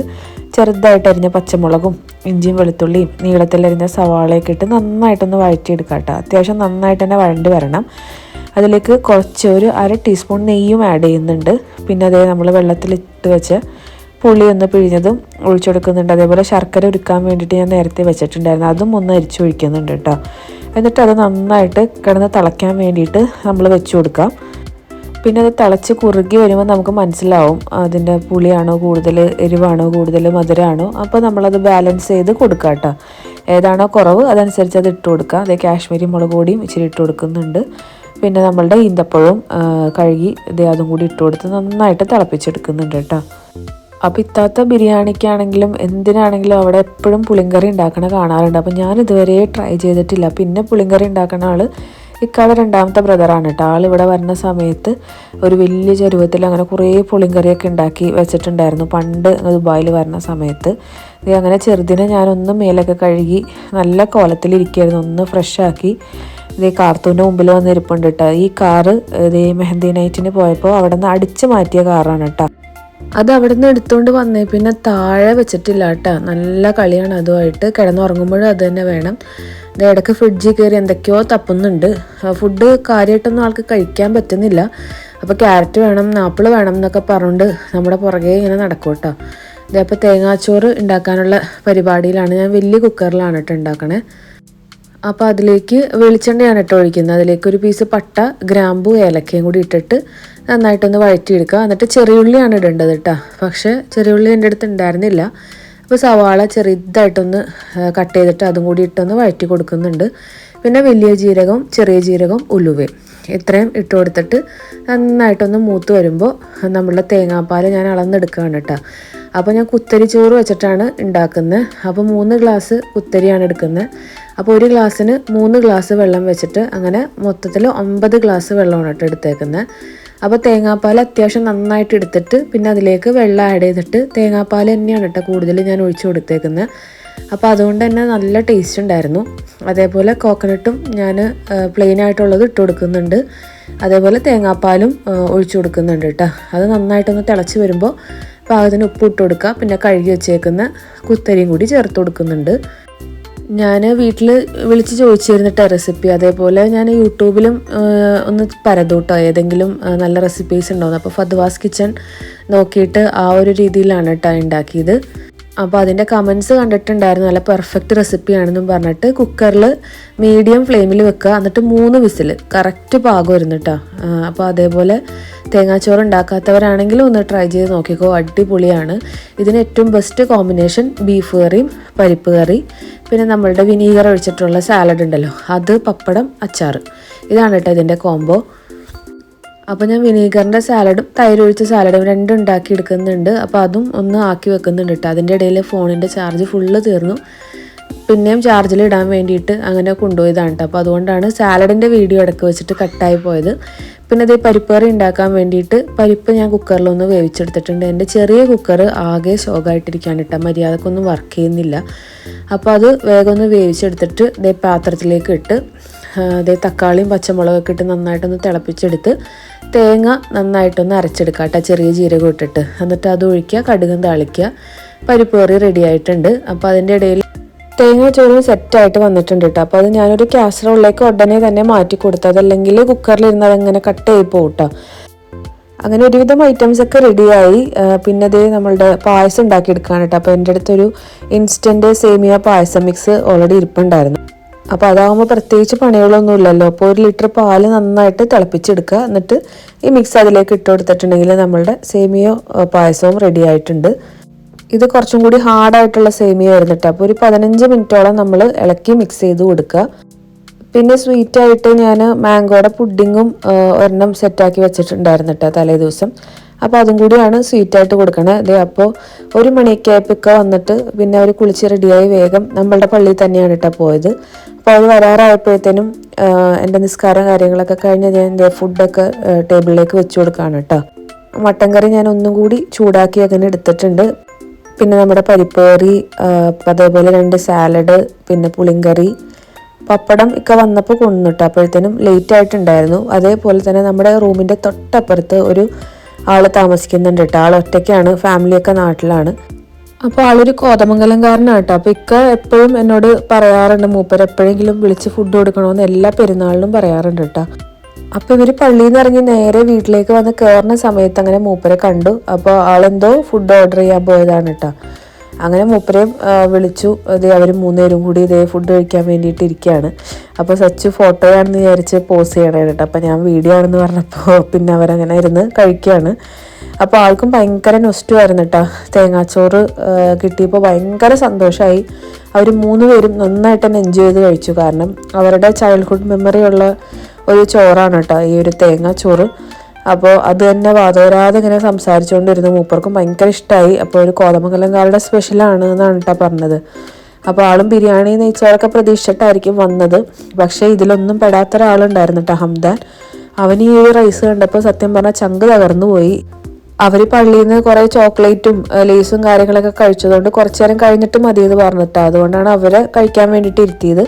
A: ചെറുതായിട്ട് അരിഞ്ഞ പച്ചമുളകും ഇഞ്ചിയും വെളുത്തുള്ളിയും നീളത്തിലരിഞ്ഞ സവാളയൊക്കെ ഇട്ട് നന്നായിട്ടൊന്ന് വഴറ്റിയെടുക്കാം കേട്ടോ. അത്യാവശ്യം നന്നായിട്ട് തന്നെ വഴണ്ടി വരണം. അതിലേക്ക് കുറച്ച് ഒരു 1/2 ടീസ്പൂൺ നെയ്യും ആഡ് ചെയ്യുന്നുണ്ട്. പിന്നെ നമ്മൾ വെള്ളത്തിലിട്ട് വെച്ച് പുളി ഒന്ന് പിഴിഞ്ഞതും ഒഴിച്ചെടുക്കുന്നുണ്ട്. അതേപോലെ ശർക്കര ഉരുക്കാൻ വേണ്ടിയിട്ട് ഞാൻ നേരത്തെ വെച്ചിട്ടുണ്ടായിരുന്നു, അതും ഒന്ന് അരിച്ചൊഴിക്കുന്നുണ്ട് കേട്ടോ. എന്നിട്ട് അത് നന്നായിട്ട് കിടന്ന് തിളയ്ക്കാൻ വേണ്ടിയിട്ട് നമ്മൾ വെച്ച് കൊടുക്കാം. പിന്നെ അത് തിളച്ച് കുറുകി വരുമ്പോൾ നമുക്ക് മനസ്സിലാവും അതിൻ്റെ പുളിയാണോ കൂടുതൽ, എരിവാണോ കൂടുതൽ, മധുരമാണോ. അപ്പോൾ നമ്മളത് ബാലൻസ് ചെയ്ത് കൊടുക്കാം കേട്ടോ. ഏതാണോ കുറവ് അതനുസരിച്ച് അത് ഇട്ട് കൊടുക്കുക. കാശ്മീരി മുളക് പൊടിയും ഇച്ചിരി ഇട്ട് കൊടുക്കുന്നുണ്ട്. പിന്നെ നമ്മളുടെ ഈന്തപ്പഴവും കഴുകി അതും കൂടി ഇട്ട് കൊടുത്ത് നന്നായിട്ട് തിളപ്പിച്ചെടുക്കുന്നുണ്ട് കേട്ടോ. അപ്പോൾ ഇത്താത്ത ബിരിയാണിക്കാണെങ്കിലും എന്തിനാണെങ്കിലും അവിടെ എപ്പോഴും പുളിങ്കറി ഉണ്ടാക്കണ കാണാറുണ്ട്. അപ്പോൾ ഞാൻ ഇതുവരെ ട്രൈ ചെയ്തിട്ടില്ല. പിന്നെ പുളിങ്കറി ഉണ്ടാക്കുന്ന ആൾ ഇക്കാടെ രണ്ടാമത്തെ ബ്രദറാണ് കേട്ടോ. ആളിവിടെ വരുന്ന സമയത്ത് ഒരു വലിയ ചരുവത്തിൽ അങ്ങനെ കുറേ പുളിങ്കറിയൊക്കെ ഉണ്ടാക്കി വെച്ചിട്ടുണ്ടായിരുന്നു പണ്ട് ദുബായിൽ വരുന്ന സമയത്ത്. ഇത് അങ്ങനെ ചെറുതിനെ ഞാനൊന്ന് മേലൊക്കെ കഴുകി നല്ല കോലത്തിലിരിക്കുകയായിരുന്നു, ഒന്ന് ഫ്രഷാക്കി ഇതേ കാർത്തൂൻ്റെ മുമ്പിൽ വന്ന് ഇരിപ്പുണ്ട് കേട്ടോ. ഈ കാറ് ഇതേ മെഹന്തി നൈറ്റിന് പോയപ്പോൾ അവിടെ നിന്ന് അടിച്ച് മാറ്റിയ കാറാണ് കേട്ടോ. അത് അവിടെ നിന്ന് എടുത്തുകൊണ്ട് വന്നേ പിന്നെ താഴെ വെച്ചിട്ടില്ല കേട്ടോ. നല്ല കളിയാണ് അതുമായിട്ട്. കിടന്നുറങ്ങുമ്പോഴും അത് തന്നെ വേണം. ഇത് ഇടയ്ക്ക് ഫ്രിഡ്ജിൽ കയറി എന്തൊക്കെയോ തപ്പുന്നുണ്ട്. ഫുഡ് കാര്യമായിട്ടൊന്നും ആൾക്ക് കഴിക്കാൻ പറ്റുന്നില്ല. അപ്പോൾ ക്യാരറ്റ് വേണം, ആപ്പിൾ വേണം എന്നൊക്കെ പറഞ്ഞുകൊണ്ട് നമ്മുടെ പുറകെ ഇങ്ങനെ നടക്കും കേട്ടോ. ഇതപ്പോൾ തേങ്ങാച്ചോറ് ഉണ്ടാക്കാനുള്ള പരിപാടിയിലാണ്. ഞാൻ വലിയ കുക്കറിലാണ് കേട്ടോ ഉണ്ടാക്കണേ. അപ്പോൾ അതിലേക്ക് വെളിച്ചെണ്ണയാണ് കേട്ടോ ഒഴിക്കുന്നത്. അതിലേക്ക് ഒരു പീസ് പട്ട, ഗ്രാമ്പു, ഏലക്കയും കൂടി ഇട്ടിട്ട് നന്നായിട്ടൊന്ന് വഴറ്റിയെടുക്കുക. എന്നിട്ട് ചെറിയുള്ളിയാണ് ഇടേണ്ടത് കേട്ടോ. പക്ഷേ ചെറിയുള്ളി എൻ്റെ അടുത്ത് ഉണ്ടായിരുന്നില്ല. അപ്പോൾ സവാള ചെറുതായിട്ടൊന്ന് കട്ട് ചെയ്തിട്ട് അതും കൂടി ഇട്ടൊന്ന് വഴറ്റി കൊടുക്കുന്നുണ്ട്. പിന്നെ വലിയ ജീരകം, ചെറിയ ജീരകം, ഉലുവയും ഇത്രയും ഇട്ട് കൊടുത്തിട്ട് നന്നായിട്ടൊന്ന് മൂത്ത് വരുമ്പോൾ നമ്മളുടെ തേങ്ങാപ്പാൽ ഞാൻ അളന്നെടുക്കുകയാണ് കേട്ടോ. അപ്പോൾ ഞാൻ കുത്തരി ചോറ് വെച്ചിട്ടാണ് ഉണ്ടാക്കുന്നത്. അപ്പോൾ 3 ഗ്ലാസ് കുത്തരിയാണ് എടുക്കുന്നത്. അപ്പോൾ ഒരു ഗ്ലാസ്സിന് 3 ഗ്ലാസ് വെള്ളം വെച്ചിട്ട് അങ്ങനെ മൊത്തത്തിൽ 9 ഗ്ലാസ് വെള്ളമാണ് കേട്ടോ എടുത്തേക്കുന്നത്. അപ്പോൾ തേങ്ങാപ്പാൽ അത്യാവശ്യം നന്നായിട്ട് എടുത്തിട്ട് പിന്നെ അതിലേക്ക് വെള്ളം ആഡ് ചെയ്തിട്ട് തേങ്ങാപ്പാൽ തന്നെയാണ് കേട്ടോ കൂടുതൽ ഞാൻ ഒഴിച്ചു കൊടുത്തേക്കുന്നത്. അപ്പോൾ അതുകൊണ്ട് തന്നെ നല്ല ടേസ്റ്റ് ഉണ്ടായിരുന്നു. അതേപോലെ കോക്കനട്ടും ഞാൻ പ്ലെയിൻ ആയിട്ടുള്ളത് ഇട്ട് കൊടുക്കുന്നുണ്ട്. അതേപോലെ തേങ്ങാപ്പാലും ഒഴിച്ചു കൊടുക്കുന്നുണ്ട് കേട്ടോ. അത് നന്നായിട്ടൊന്ന് തിളച്ച് വരുമ്പോൾ പാകത്തിന് ഉപ്പ് ഇട്ട് കൊടുക്കുക. പിന്നെ കഴുകി വെച്ചേക്കുന്ന കുത്തരിയും കൂടി ചേർത്ത് കൊടുക്കുന്നുണ്ട്. ഞാൻ വീട്ടിൽ വിളിച്ച് ചോദിച്ചിരുന്നിട്ട് റെസിപ്പി, അതേപോലെ ഞാൻ യൂട്യൂബിലും ഒന്ന് പരതൂട്ടോ ഏതെങ്കിലും നല്ല റെസിപ്പീസ് ഉണ്ടാവുന്നത്. അപ്പോൾ ഫദ്വാസ് കിച്ചൺ നോക്കിയിട്ട് ആ ഒരു രീതിയിലാണ് കേട്ടോ ഉണ്ടാക്കിയത്. അപ്പോൾ അതിൻ്റെ കമൻസ് കണ്ടിട്ടുണ്ടായിരുന്നു, നല്ല പെർഫെക്റ്റ് റെസിപ്പിയാണെന്നും പറഞ്ഞിട്ട്. കുക്കറിൽ മീഡിയം ഫ്ലെയിമിൽ വെക്കുക, എന്നിട്ട് 3 വിസിൽ കറക്റ്റ് പാകമായിരുന്നു കേട്ടോ. അപ്പോൾ അതേപോലെ തേങ്ങാച്ചോറ് ഉണ്ടാക്കാത്തവരാണെങ്കിലും ഒന്ന് ട്രൈ ചെയ്ത് നോക്കിക്കോ, അടിപൊളിയാണ്. ഇതിന് ഏറ്റവും ബെസ്റ്റ് കോമ്പിനേഷൻ ബീഫ് കറിയും പരിപ്പ് കറി, പിന്നെ നമ്മളുടെ വിനീഗർ ഒഴിച്ചിട്ടുള്ള സാലഡ് ഉണ്ടല്ലോ അത്, പപ്പടം, അച്ചാർ, ഇതാണ് കേട്ടോ ഇതിൻ്റെ കോംബോ. അപ്പോൾ ഞാൻ വിനീഗറിൻ്റെ സാലഡും തൈരൊഴിച്ച സാലഡും രണ്ടും ഉണ്ടാക്കി എടുക്കുന്നുണ്ട്. അപ്പോൾ അതും ഒന്ന് ആക്കി വെക്കുന്നുണ്ട് കേട്ടോ. അതിൻ്റെ ഇടയിൽ ഫോണിൻ്റെ ചാർജ് ഫുള്ള് തീർന്നു. പിന്നെയും ചാർജിൽ ഇടാൻ വേണ്ടിയിട്ട് അങ്ങനെ കൊണ്ടുപോയതാണ് കേട്ടോ. അപ്പോൾ അതുകൊണ്ടാണ് സാലഡിൻ്റെ വീഡിയോ ഇടയ്ക്ക് വെച്ചിട്ട് കട്ടായി പോയത്. പിന്നെ ഇത് പരിപ്പ് കറി ഉണ്ടാക്കാൻ വേണ്ടിയിട്ട് പരിപ്പ് ഞാൻ കുക്കറിലൊന്ന് വേവിച്ചെടുത്തിട്ടുണ്ട്. എൻ്റെ ചെറിയ കുക്കർ ആകെ ശോകമായിട്ടിരിക്കുകയാണ് കേട്ടോ, മര്യാദക്കൊന്നും വർക്ക് ചെയ്യുന്നില്ല. അപ്പോൾ അത് വേഗം ഒന്ന് വേവിച്ചെടുത്തിട്ട് ഇതേ പാത്രത്തിലേക്ക് ഇട്ട് അതേ തക്കാളിയും പച്ചമുളകൊക്കെ ഇട്ട് നന്നായിട്ടൊന്ന് തിളപ്പിച്ചെടുത്ത് തേങ്ങ നന്നായിട്ടൊന്ന് അരച്ചെടുക്കുക കേട്ടോ, ചെറിയ ജീരകം ഇട്ടിട്ട്. എന്നിട്ട് അത് ഒഴിക്കുക, കടുകും താളിക്കുക. പരിപ്പ് കറി റെഡി ആയിട്ടുണ്ട്. അപ്പോൾ അതിൻ്റെ ഇടയിൽ തേങ്ങാച്ചോറും സെറ്റായിട്ട് വന്നിട്ടുണ്ട് കേട്ടോ. അപ്പോൾ അത് ഞാനൊരു കാസറോളിലേക്ക് ഉടനെ തന്നെ മാറ്റി കൊടുത്തു. അതല്ലെങ്കിൽ കുക്കറിലിരുന്ന് അതങ്ങനെ കട്ട് ചെയ്ത് പോകും കേട്ടോ. അങ്ങനെ ഒരുവിധം ഐറ്റംസ് ഒക്കെ റെഡിയായി. പിന്നെ അതേ നമ്മളുടെ പായസം ഉണ്ടാക്കിയെടുക്കുകയാണ് കേട്ടോ. അപ്പോൾ എൻ്റെ അടുത്തൊരു ഇൻസ്റ്റൻറ്റ് സേമിയ പായസം മിക്സ് ഓൾറെഡി ഇരിപ്പുണ്ടായിരുന്നു. അപ്പോൾ അതാകുമ്പോൾ പ്രത്യേകിച്ച് പണികളൊന്നും ഇല്ലല്ലോ. അപ്പോൾ 1 ലിറ്റർ പാല് നന്നായിട്ട് തിളപ്പിച്ചെടുക്കുക. എന്നിട്ട് ഈ മിക്സ് അതിലേക്ക് ഇട്ട് കൊടുത്തിട്ടുണ്ടെങ്കിൽ നമ്മളുടെ സേമിയ പായസവും റെഡി ആയിട്ടുണ്ട്. ഇത് കുറച്ചും കൂടി ഹാർഡായിട്ടുള്ള സേമിയ ആയിരുന്നു കേട്ടോ. അപ്പോൾ ഒരു 15 മിനിറ്റോളം നമ്മൾ ഇളക്കി മിക്സ് ചെയ്ത് കൊടുക്കുക. പിന്നെ സ്വീറ്റായിട്ട് ഞാൻ മാംഗോയുടെ പുഡിങ്ങും ഒരെണ്ണം സെറ്റാക്കി വെച്ചിട്ടുണ്ടായിരുന്നു കേട്ടോ തലേ ദിവസം. അപ്പോൾ അതും കൂടിയാണ് സ്വീറ്റായിട്ട് കൊടുക്കണത്. അതെ, അപ്പോൾ 1 മണിയൊക്കെ ആയപ്പോൾ വന്നിട്ട് പിന്നെ അവർ കുളിച്ച് റെഡിയായി വേഗം നമ്മളുടെ പള്ളിയിൽ തന്നെയാണ് കേട്ടോ പോയത്. അപ്പോൾ അവർ വരാറായപ്പോഴത്തേനും എൻ്റെ നിസ്കാരം കാര്യങ്ങളൊക്കെ കഴിഞ്ഞ് ഞാൻ എൻ്റെ ഫുഡൊക്കെ ടേബിളിലേക്ക് വെച്ച് കൊടുക്കുകയാണ് കേട്ടോ. മട്ടൻ കറി ഞാൻ ഒന്നും കൂടി ചൂടാക്കി അങ്ങനെ എടുത്തിട്ടുണ്ട്. പിന്നെ നമ്മുടെ പരിപ്പ് കറി, അതേപോലെ 2 സാലഡ്, പിന്നെ പുളിങ്കറി, പപ്പടം ഒക്കെ വന്നപ്പോൾ കൊണ്ടുവന്നിട്ട് അപ്പോഴത്തേനും ലേറ്റ് ആയിട്ടുണ്ടായിരുന്നു. അതേപോലെ തന്നെ നമ്മുടെ റൂമിൻ്റെ തൊട്ടപ്പുറത്ത് ഒരു ആൾ താമസിക്കുന്നുണ്ട് കേട്ടോ. ആൾ ഒറ്റയ്ക്കാണ്, ഫാമിലിയൊക്കെ നാട്ടിലാണ്. അപ്പോൾ ആളൊരു കോതമംഗലംകാരനാണ് കേട്ടോ. അപ്പോൾ ഇക്ക എപ്പോഴും എന്നോട് പറയാറുണ്ട്, മൂപ്പർ എപ്പോഴെങ്കിലും വിളിച്ച് ഫുഡ് കൊടുക്കണമെന്ന് എല്ലാ പെരുന്നാളിനും പറയാറുണ്ട് കേട്ടോ. അപ്പോൾ ഇവർ പള്ളിയിൽ നിന്ന് ഇറങ്ങി നേരെ വീട്ടിലേക്ക് വന്ന് കയറുന്ന സമയത്ത് അങ്ങനെ മൂപ്പരെ കണ്ടു. അപ്പോൾ ആളെന്തോ ഫുഡ് ഓർഡർ ചെയ്യാൻ പോയതാണ് കേട്ടോ. അങ്ങനെ മൂപ്പരെയും വിളിച്ചു. അതേ അവർ 3 പേരും കൂടി ഇതേ ഫുഡ് കഴിക്കാൻ വേണ്ടിയിട്ട് ഇരിക്കുകയാണ്. അപ്പോൾ സച്ചു ഫോട്ടോയാണെന്ന് വിചാരിച്ച് പോസ് ചെയ്യണേ കേട്ടോ. അപ്പോൾ ഞാൻ വീഡിയോ ആണെന്ന് പറഞ്ഞപ്പോൾ പിന്നെ അവരങ്ങനെ ഇരുന്ന് കഴിക്കുകയാണ്. അപ്പോൾ ആൾക്കും ഭയങ്കര നൊസ്റ്റുമായിരുന്നു കേട്ടോ. തേങ്ങാച്ചോറ് കിട്ടിയപ്പോൾ ഭയങ്കര സന്തോഷമായി. അവർ 3 പേരും നന്നായിട്ട് തന്നെ എൻജോയ് ചെയ്ത് കഴിച്ചു. കാരണം അവരുടെ ചൈൽഡ്ഹുഡ് മെമ്മറി ഉള്ള ഒരു ചോറാണ് കേട്ടോ ഈ ഒരു തേങ്ങാച്ചോറ്. അപ്പോൾ അത് തന്നെ വാതോരാതെ ഇങ്ങനെ സംസാരിച്ചുകൊണ്ടിരുന്നു. മൂപ്പർക്കും ഭയങ്കര ഇഷ്ടമായി. അപ്പോൾ ഒരു കോതമംഗലംകാരുടെ സ്പെഷ്യലാണ് എന്നാണ് കേട്ടോ പറഞ്ഞത്. അപ്പോൾ ആളും ബിരിയാണി നെയ്ച്ചോറൊക്കെ പ്രതീക്ഷിച്ചിട്ടായിരിക്കും വന്നത്. പക്ഷേ ഇതിലൊന്നും പെടാത്ത ഒരാളുണ്ടായിരുന്നു കേട്ടോ, ഹംദാൻ. അവൻ ഈ ഒരു റൈസ് കണ്ടപ്പോൾ സത്യം പറഞ്ഞാൽ ചങ്ക് തകർന്നു പോയി. അവർ പള്ളിയിൽ നിന്ന് കുറേ ചോക്ലേറ്റും ലേസും കാര്യങ്ങളൊക്കെ കഴിച്ചതുകൊണ്ട് കുറച്ചു നേരം കഴിഞ്ഞിട്ട് മതിയെന്ന് പറഞ്ഞിട്ടാ. അതുകൊണ്ടാണ് അവരെ കഴിക്കാൻ വേണ്ടിയിട്ട് ഇരുത്തിയത്.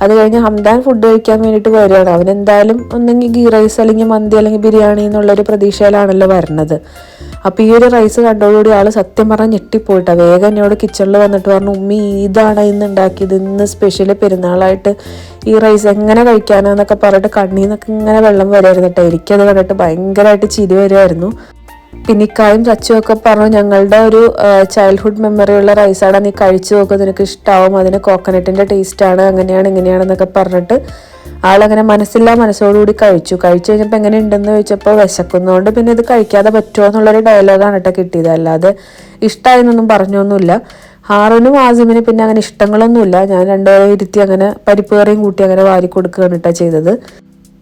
A: അത് കഴിഞ്ഞ് ഹംദാൻ ഫുഡ് കഴിക്കാൻ വേണ്ടിയിട്ട് വരികയാണ്. അവനെന്തായാലും ഒന്നെങ്കിൽ ഗീ റൈസ് അല്ലെങ്കിൽ മന്തി അല്ലെങ്കിൽ ബിരിയാണി എന്നുള്ളൊരു പ്രതീക്ഷയിലാണല്ലോ വരുന്നത്. അപ്പോൾ ഈ ഒരു റൈസ് കണ്ടോടുകൂടി ആൾ സത്യം പറഞ്ഞാൽ ഞെട്ടിപ്പോയിട്ടാ. വേഗം എന്നോട് കിച്ചണിൽ വന്നിട്ട് പറഞ്ഞു, ഉമ്മി ഇതാണ് ഇന്ന് ഉണ്ടാക്കിയത്, ഇന്ന് സ്പെഷ്യൽ പെരുന്നാളായിട്ട് ഈ റൈസ് എങ്ങനെ കഴിക്കാനാന്നൊക്കെ പറഞ്ഞിട്ട് കണ്ണിൽ നിന്നൊക്കെ ഇങ്ങനെ വെള്ളം വരുമായിരുന്നു കേട്ടോ. എനിക്കത് കണ്ടിട്ട് ഭയങ്കരമായിട്ട് ചിരി വരുമായിരുന്നു. പിന്നെ ഇക്കായും സച്ചും ഒക്കെ പറഞ്ഞു, ഞങ്ങളുടെ ഒരു ചൈൽഡ്ഹുഡ് മെമ്മറി ഉള്ള റൈസാണ്, നീ കഴിച്ചു നോക്കുക, നിനക്ക് ഇഷ്ടമാവും, അതിന് കോക്കനട്ടിൻ്റെ ടേസ്റ്റാണ്, അങ്ങനെയാണ് ഇങ്ങനെയാണെന്നൊക്കെ പറഞ്ഞിട്ട് ആളങ്ങനെ മനസ്സോടുകൂടി കഴിച്ചു കഴിഞ്ഞപ്പോൾ എങ്ങനെ ഉണ്ടെന്ന് ചോദിച്ചപ്പോൾ വിശക്കുന്നതുകൊണ്ട് പിന്നെ ഇത് കഴിക്കാതെ പറ്റുമോ എന്നുള്ളൊരു ഡയലോഗാണ് കേട്ടോ കിട്ടിയത്. അല്ലാതെ ഇഷ്ടമായെന്നൊന്നും പറഞ്ഞൊന്നുമില്ല. ഹാറൂനും ആസിമിന് പിന്നെ അങ്ങനെ ഇഷ്ടങ്ങളൊന്നുമില്ല. ഞാൻ രണ്ടുപേരും ഇരുത്തി അങ്ങനെ പരിപ്പ് കറിയും കൂട്ടി അങ്ങനെ വാരി കൊടുക്കുകയാണ് കേട്ടോ ചെയ്തത്.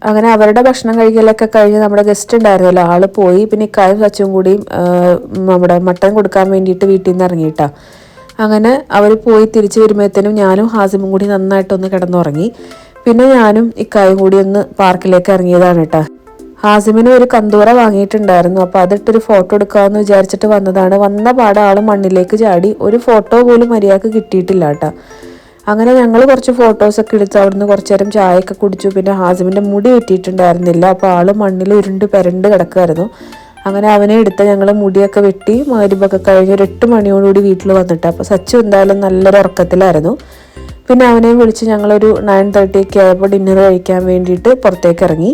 A: അങ്ങനെ അവരുടെ ഭക്ഷണം കഴിക്കലൊക്കെ കഴിഞ്ഞ് നമ്മുടെ ഗസ്റ്റ് ഉണ്ടായിരുന്നല്ലോ, ആള് പോയി. പിന്നെ ഇക്കായും സച്ചും കൂടിയും നമ്മുടെ മട്ടൻ കൊടുക്കാൻ വേണ്ടിയിട്ട് വീട്ടിൽ നിന്ന് ഇറങ്ങിയിട്ടാ. അങ്ങനെ അവർ പോയി തിരിച്ചു വരുമ്പോഴത്തേനും ഞാനും ഹാസിമും കൂടി നന്നായിട്ടൊന്ന് കിടന്നുറങ്ങി. പിന്നെ ഞാനും ഇക്കായും കൂടി ഒന്ന് പാർക്കിലേക്ക് ഇറങ്ങിയതാണ് കേട്ടോ. ഹാസിമിന് ഒരു കന്തൂറ വാങ്ങിയിട്ടുണ്ടായിരുന്നു. അപ്പോൾ അതിട്ടൊരു ഫോട്ടോ എടുക്കാമെന്ന് വിചാരിച്ചിട്ട് വന്നതാണ്. വന്ന പാടെ ആൾ മണ്ണിലേക്ക് ചാടി. ഒരു ഫോട്ടോ പോലും മര്യാദക്ക് കിട്ടിയിട്ടില്ല കേട്ടോ. അങ്ങനെ ഞങ്ങൾ കുറച്ച് ഫോട്ടോസൊക്കെ എടുത്ത് അവിടുന്ന് കുറച്ച് നേരം ചായയൊക്കെ കുടിച്ചു. പിന്നെ ഹാസിമിൻ്റെ മുടി വെട്ടിയിട്ടുണ്ടായിരുന്നില്ല. അപ്പോൾ ആൾ മണ്ണിൽ പെരണ്ട് കിടക്കുമായിരുന്നു. അങ്ങനെ അവനെ എടുത്ത് ഞങ്ങൾ മുടിയൊക്കെ വെട്ടി മഗ്‌രിബൊക്കെ കഴിഞ്ഞ് ഒരു 8 മണിയോടുകൂടി വീട്ടിൽ വന്നിട്ട്. അപ്പോൾ സച്ചു എന്തായാലും നല്ലൊരു ഉറക്കത്തിലായിരുന്നു. പിന്നെ അവനെയും വിളിച്ച് ഞങ്ങളൊരു 9:30 ഒക്കെ ആയപ്പോൾ ഡിന്നർ കഴിക്കാൻ വേണ്ടിയിട്ട് പുറത്തേക്ക് ഇറങ്ങി.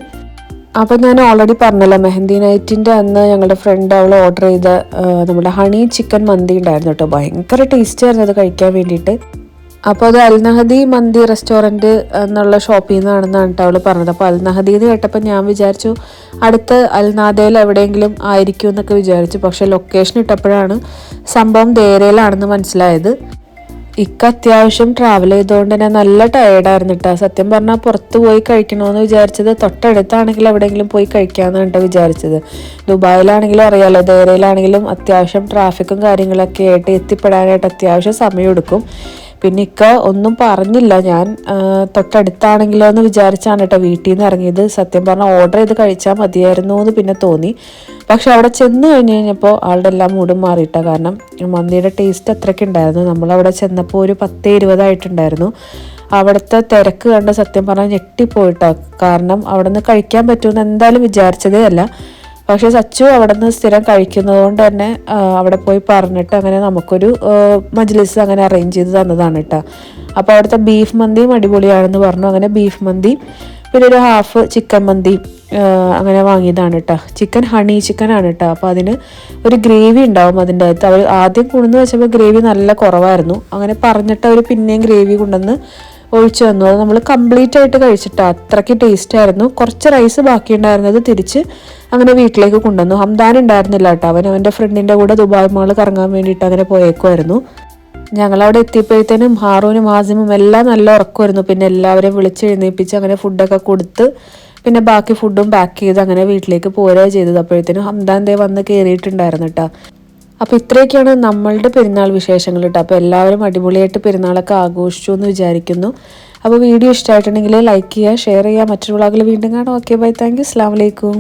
A: അപ്പോൾ ഞാൻ ഓൾറെഡി പറഞ്ഞല്ലോ, മെഹന്തി നൈറ്റിൻ്റെ അന്ന് ഞങ്ങളുടെ ഫ്രണ്ട് അവൾ ഓർഡർ ചെയ്ത നമ്മുടെ ഹണി ചിക്കൻ മന്തി ഉണ്ടായിരുന്നു കേട്ടോ. ഭയങ്കര ടേസ്റ്റ് ആയിരുന്നു അത് കഴിക്കാൻ വേണ്ടിയിട്ട്. അപ്പോൾ അത് അൽനഹദി മന്തി റെസ്റ്റോറൻറ്റ് എന്നുള്ള ഷോപ്പിൽ നിന്നാണെന്നാണ് കേട്ടോ അവൾ പറഞ്ഞത്. അപ്പോൾ അൽനഹദി എന്ന് കേട്ടപ്പോൾ ഞാൻ വിചാരിച്ചു അടുത്ത് അൽനാദയിൽ എവിടെയെങ്കിലും ആയിരിക്കും എന്നൊക്കെ വിചാരിച്ചു. പക്ഷേ ലൊക്കേഷൻ ഇട്ടപ്പോഴാണ് സംഭവം ദേരയിലാണെന്ന് മനസ്സിലായത്. അത്യാവശ്യം ട്രാവൽ ചെയ്തുകൊണ്ട് തന്നെ നല്ല ടയേർഡായിരുന്നു കേട്ടോ. സത്യം പറഞ്ഞാൽ പുറത്ത് പോയി കഴിക്കണമെന്ന് വിചാരിച്ചത് തൊട്ടടുത്താണെങ്കിലും എവിടെയെങ്കിലും പോയി കഴിക്കാമെന്നാണ് കേട്ടോ വിചാരിച്ചത്. ദുബായിലാണെങ്കിലും അറിയാമല്ലോ, ദേരയിലാണെങ്കിലും അത്യാവശ്യം ട്രാഫിക്കും കാര്യങ്ങളൊക്കെ ആയിട്ട് എത്തിപ്പെടാനായിട്ട് അത്യാവശ്യം സമയമെടുക്കും. പിന്നെ ഒന്നും പറഞ്ഞില്ല. ഞാൻ തൊട്ടടുത്താണെങ്കിലോ എന്ന് വിചാരിച്ചാണ് കേട്ടോ വീട്ടിൽ നിന്ന് ഇറങ്ങിയത്. സത്യം പറഞ്ഞാൽ ഓർഡർ ചെയ്ത് കഴിച്ചാൽ മതിയായിരുന്നു എന്ന് പിന്നെ തോന്നി. പക്ഷെ അവിടെ ചെന്ന് കഴിഞ്ഞപ്പോൾ ആളുടെ എല്ലാം മൂടും മാറിയിട്ട. കാരണം മന്തിയുടെ ടേസ്റ്റ് അത്രയ്ക്ക് ഉണ്ടായിരുന്നു. നമ്മളവിടെ ചെന്നപ്പോൾ ഒരു 10-20 ആയിട്ടുണ്ടായിരുന്നു. അവിടുത്തെ തിരക്ക് കണ്ട് സത്യം പറഞ്ഞാൽ ഞെട്ടിപ്പോയിട്ടാ. കാരണം അവിടെ നിന്ന് കഴിക്കാൻ പറ്റുമെന്ന് എന്തായാലും വിചാരിച്ചതേ അല്ല. പക്ഷെ സച്ചു അവിടെ നിന്ന് സ്ഥിരം കഴിക്കുന്നത് കൊണ്ട് തന്നെ അവിടെ പോയി പറഞ്ഞിട്ട് അങ്ങനെ നമുക്കൊരു മജ്ലിസ് അങ്ങനെ അറേഞ്ച് ചെയ്ത് തന്നതാണ് കേട്ടോ. അപ്പോൾ അവിടുത്തെ ബീഫ് മന്തിയും അടിപൊളിയാണെന്ന് പറഞ്ഞു. അങ്ങനെ ബീഫ് മന്തി പിന്നെ ഒരു ഹാഫ് ചിക്കൻ മന്തി അങ്ങനെ വാങ്ങിയതാണ് കേട്ടോ. ചിക്കൻ ഹണി ചിക്കനാണ് കേട്ടോ. അപ്പോൾ അതിന് ഒരു ഗ്രേവി ഉണ്ടാവും അതിൻ്റെ അകത്ത്. അവർ ആദ്യം കൊണ്ടുവന്ന് വെച്ചപ്പോൾ ഗ്രേവി നല്ല കുറവായിരുന്നു. അങ്ങനെ പറഞ്ഞിട്ട് അവർ പിന്നെയും ഗ്രേവി കൊണ്ടുവന്ന് ഒഴിച്ചു തന്നു. അത് നമ്മൾ കംപ്ലീറ്റ് ആയിട്ട് കഴിച്ചിട്ടാണ്. അത്രയ്ക്ക് ടേസ്റ്റ് ആയിരുന്നു. കുറച്ച് റൈസ് ബാക്കി ഉണ്ടായിരുന്നത് തിരിച്ച് അങ്ങനെ വീട്ടിലേക്ക് കൊണ്ടുവന്നു. ഹംദാൻ ഉണ്ടായിരുന്നില്ല കേട്ടോ. അവൻ്റെ ഫ്രണ്ടിൻ്റെ കൂടെ ദുബായ് മാൾ കറങ്ങാൻ വേണ്ടിയിട്ട് അങ്ങനെ പോയേക്കുമായിരുന്നു. ഞങ്ങളവിടെ എത്തിയപ്പോഴത്തേനും ഹാറൂനും ആസിമും എല്ലാം നല്ല ഉറക്കമായിരുന്നു. പിന്നെ എല്ലാവരെയും വിളിച്ചെഴുന്നേൽപ്പിച്ച് അങ്ങനെ ഫുഡൊക്കെ കൊടുത്ത് പിന്നെ ബാക്കി ഫുഡും പാക്ക് ചെയ്ത് അങ്ങനെ വീട്ടിലേക്ക് പോരുക ചെയ്തത്. അപ്പോഴത്തേനും ഹംദാൻ ദേ വന്ന് കയറിയിട്ടുണ്ടായിരുന്നു കേട്ടോ. അപ്പോൾ ഇത്രയൊക്കെയാണ് നമ്മളുടെ പെരുന്നാൾ വിശേഷങ്ങൾ കേട്ടോ. അപ്പോൾ എല്ലാവരും അടിപൊളിയായിട്ട് പെരുന്നാളൊക്കെ ആഘോഷിച്ചു എന്ന് വിചാരിക്കുന്നു. അപ്പോൾ വീഡിയോ ഇഷ്ടമായിട്ടുണ്ടെങ്കിൽ ലൈക്ക് ചെയ്യുക, ഷെയർ ചെയ്യുക. മറ്റൊരു വ്ളോഗിൽ വീണ്ടും കാണാം. ഓക്കെ ബൈ, താങ്ക് യു, അസ്സലാമു അലൈക്കും.